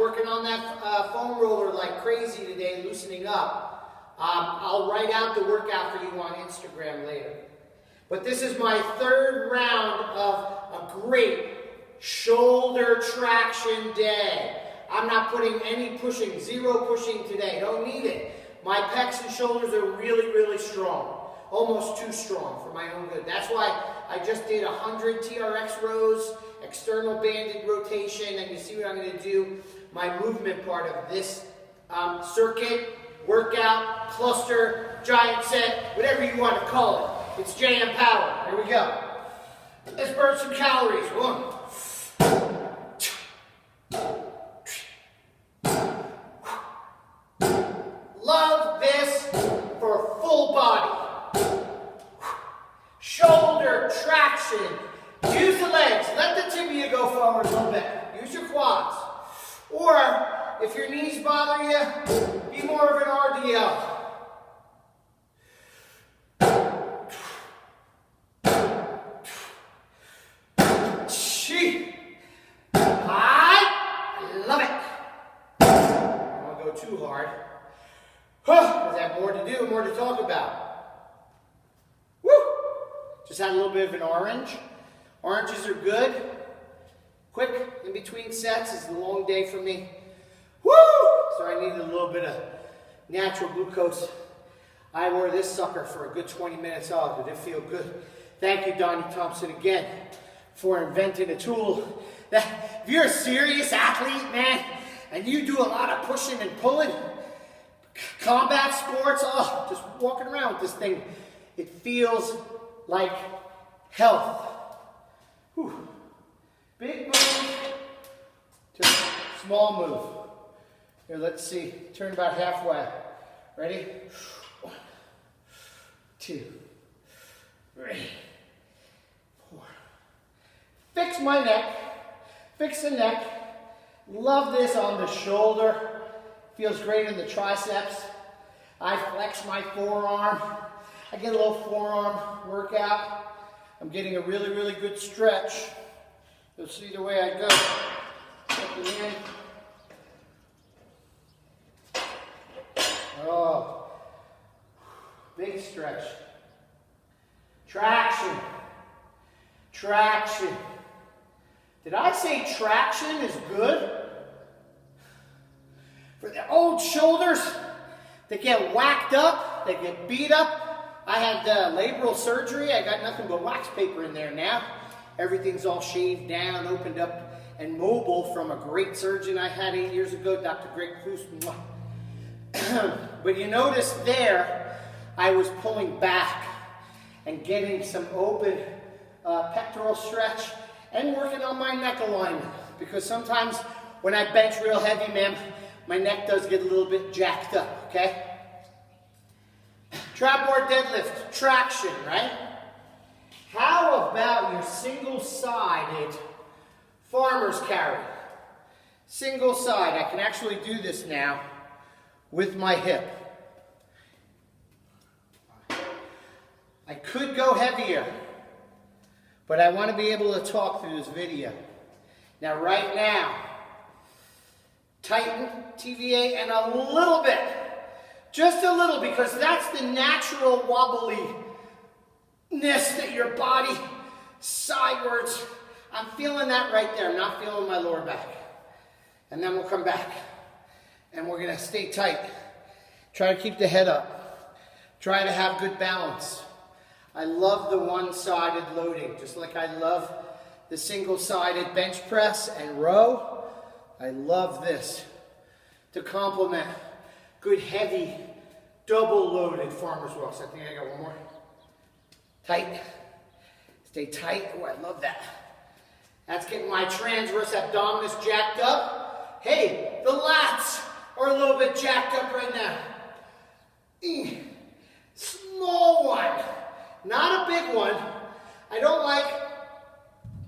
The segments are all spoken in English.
working on that foam roller like crazy today, loosening up. I'll write out the workout for you on Instagram later. But this is my third round of a great shoulder traction day. I'm not putting any pushing, zero pushing today. Don't need it. My pecs and shoulders are really, really strong. Almost too strong for my own good. That's why I just did 100 TRX rows, external banded rotation, and you see what I'm going to do. My movement part of this circuit, workout, cluster, giant set, whatever you want to call it. It's JM Power. Here we go. Let's burn some calories. 1. Love this for full body. Shoulder traction. Use the legs. Let the tibia go forward a little bit. Use your quads. Or, if your knees bother you, be more of an RDL. I love it. I don't want to go too hard. Because I have more to do, more to talk about. Woo! Just had a little bit of an orange. Oranges are good. Quick in between sets. It's a long day for me. Woo! So I needed a little bit of natural glucose. I wore this sucker for a good 20 minutes off. Did it feel good? Thank you, Donnie Thompson, again, for inventing a tool that, if you're a serious athlete, man, and you do a lot of pushing and pulling, combat sports, oh, just walking around with this thing, it feels like health. Whew. Big move to small move. Here, let's see. Turn about halfway. Ready? 1, 2, 3, 4. Fix my neck. Fix the neck. Love this on the shoulder. Feels great in the triceps. I flex my forearm. I get a little forearm workout. I'm getting a really, really good stretch. You'll see the way I go. Checking in. Oh, big stretch. Traction. Traction. Did I say traction is good? For the old shoulders that get whacked up, that get beat up. I had labral surgery. I got nothing but wax paper in there now. Everything's all shaved down, opened up, and mobile from a great surgeon I had 8 years ago, Dr. Greg Foose. But you notice there, I was pulling back and getting some open pectoral stretch and working on my neck alignment. Because sometimes when I bench real heavy, man, my neck does get a little bit jacked up, okay? Trap bar deadlift, traction, right? How about your single-sided farmer's carry? Single side. I can actually do this now with my hip. I could go heavier, but I want to be able to talk through this video. Now, right now, tighten, TVA, and a little bit. Just a little, because that's the natural wobbliness that your body sidewards. I'm feeling that right there. I'm not feeling my lower back. And then we'll come back. And we're going to stay tight. Try to keep the head up. Try to have good balance. I love the one-sided loading, just like I love the single-sided bench press and row. I love this to complement good, heavy, double-loaded farmer's walks. I think I got one more. Tight. Stay tight. Oh, I love that. That's getting my transverse abdominis jacked up. Hey, the lats are a little bit jacked up right now. Small one. Not a big one. I don't like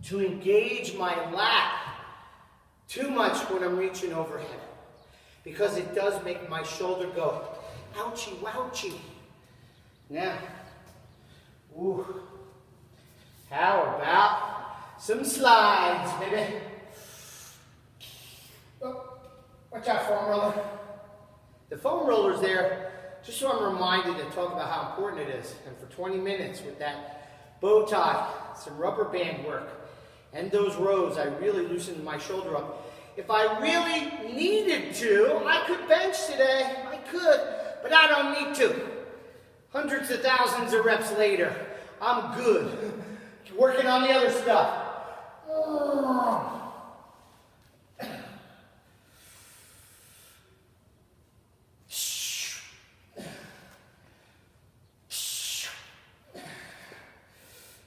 to engage my lat too much when I'm reaching overhead, because it does make my shoulder go ouchie wouchie. Now, ooh, how about some slides, baby? Watch out, foam roller. The foam roller's there just so I'm reminded to talk about how important it is. And for 20 minutes with that bow tie, some rubber band work, and those rows, I really loosened my shoulder up. If I really needed to, I could bench today. I could, but I don't need to. Hundreds of thousands of reps later, I'm good. Working on the other stuff.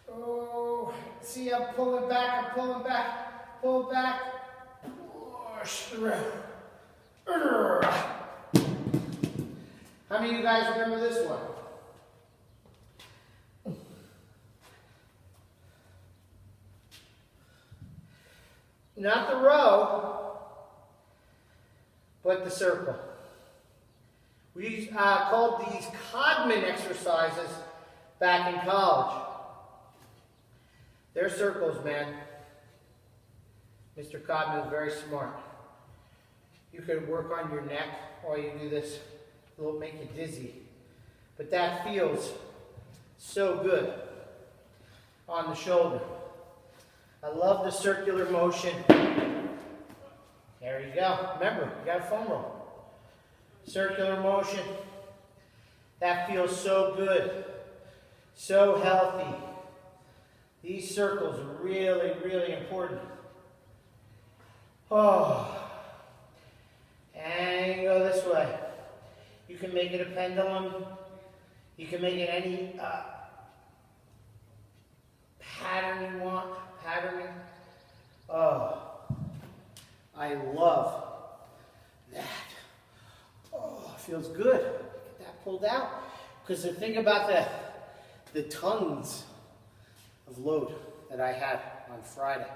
Oh, see, I'm pulling back, pull back, push through. How many of you guys remember this one? Not the row, but the circle. We called these Codman exercises back in college. They're circles, man. Mr. Codman is very smart. You could work on your neck while you do this. It'll make you dizzy. But that feels so good on the shoulder. I love the circular motion. There you go. Remember, you got a foam roll. Circular motion. That feels so good. So healthy. These circles are really, really important. Oh. And you go this way. You can make it a pendulum. You can make it any pattern you want. Patterning. Oh, I love that. Oh, it feels good. Get that pulled out. Because the thing about the tons of load that I had on Friday.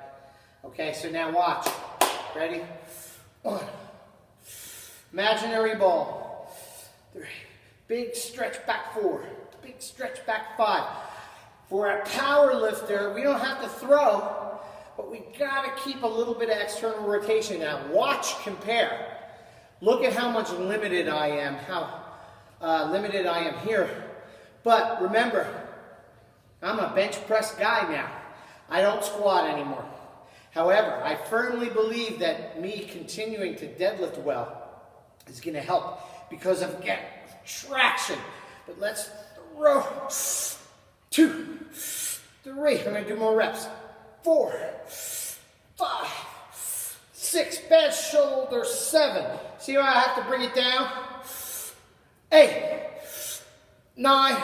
Okay, so now watch. Ready? 1. Imaginary ball. 3. Big stretch back 4. Big stretch back 5. For a power lifter, we don't have to throw, but we gotta keep a little bit of external rotation. Now, watch, compare. Look at how much limited I am, how limited I am here. But remember, I'm a bench press guy now. I don't squat anymore. However, I firmly believe that me continuing to deadlift well is gonna help because of, again, traction. But let's throw. 2, 3, I'm going to do more reps. 4, 5, 6, bench, shoulder, 7. See how I have to bring it down? 8, 9,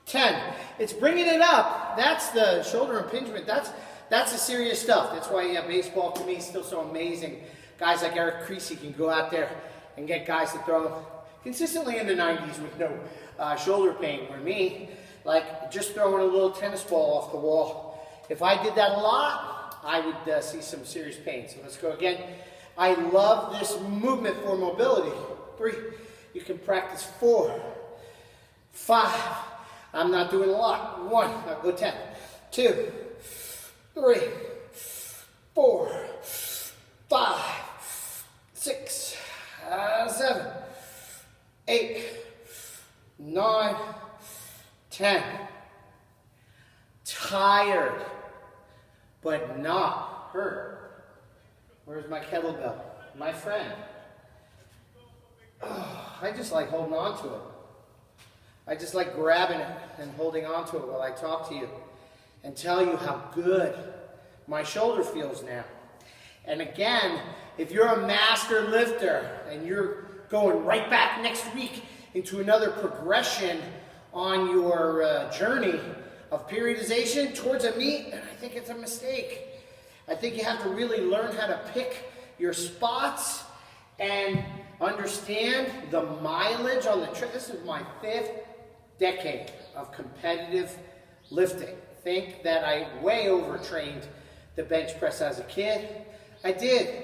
10. It's bringing it up. That's the shoulder impingement. That's the serious stuff. That's why baseball to me is still so amazing. Guys like Eric Creasy can go out there and get guys to throw consistently in the 90s with no shoulder pain. Where me, like just throwing a little tennis ball off the wall. If I did that a lot, I would see some serious pain. So let's go again. I love this movement for mobility. 3, you can practice 4, 5, I'm not doing a lot. 1, I'll go 10, 2, 3, 4, 5, 6, 7, 8, 9, 10. Tired, but not hurt. Where's my kettlebell? My friend. Oh, I just like holding on to it. I just like grabbing it and holding on to it while I talk to you and tell you how good my shoulder feels now. And again, if you're a master lifter and you're going right back next week into another progression on your journey of periodization towards a meet, and I think it's a mistake. I think you have to really learn how to pick your spots and understand the mileage on the trip. This is my 5th decade of competitive lifting. Think that I way overtrained the bench press as a kid. I did.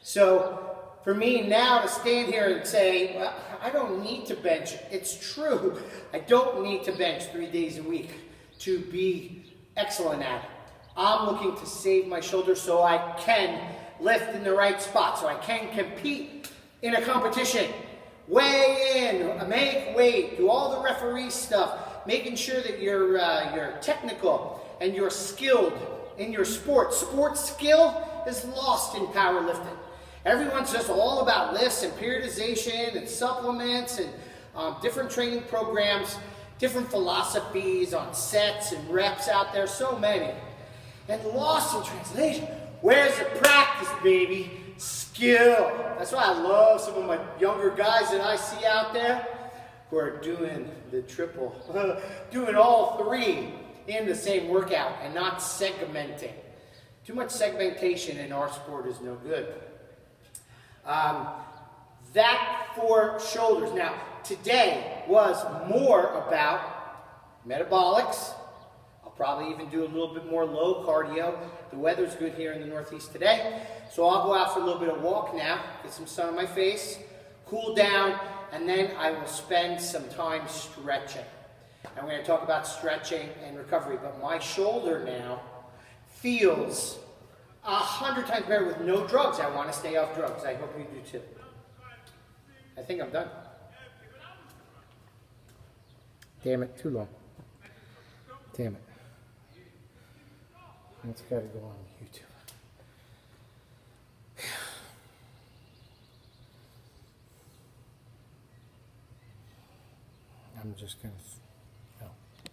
So for me now to stand here and say, well, I don't need to bench. It's true. I don't need to bench 3 days a week to be excellent at it. I'm looking to save my shoulder so I can lift in the right spot so I can compete in a competition. Weigh in, make weight, do all the referee stuff, making sure that you're technical and you're skilled in your sport. Sports skill is lost in powerlifting. Everyone's just all about lifts and periodization and supplements and different training programs, different philosophies on sets and reps out there, so many. And lost in translation. Where's the practice, baby? Skill. That's why I love some of my younger guys that I see out there who are doing the triple, doing all three in the same workout and not segmenting. Too much segmentation in our sport is no good. That for shoulders. Now, today was more about metabolics. I'll probably even do a little bit more low cardio. The weather's good here in the Northeast today. So I'll go out for a little bit of walk now, get some sun on my face, cool down, and then I will spend some time stretching. I'm going to talk about stretching and recovery, but my shoulder now feels 100 times better with no drugs. I want to stay off drugs. I hope you do too. I think I'm done. Damn it, too long. Damn it. It's got to go on YouTube. I'm just going to...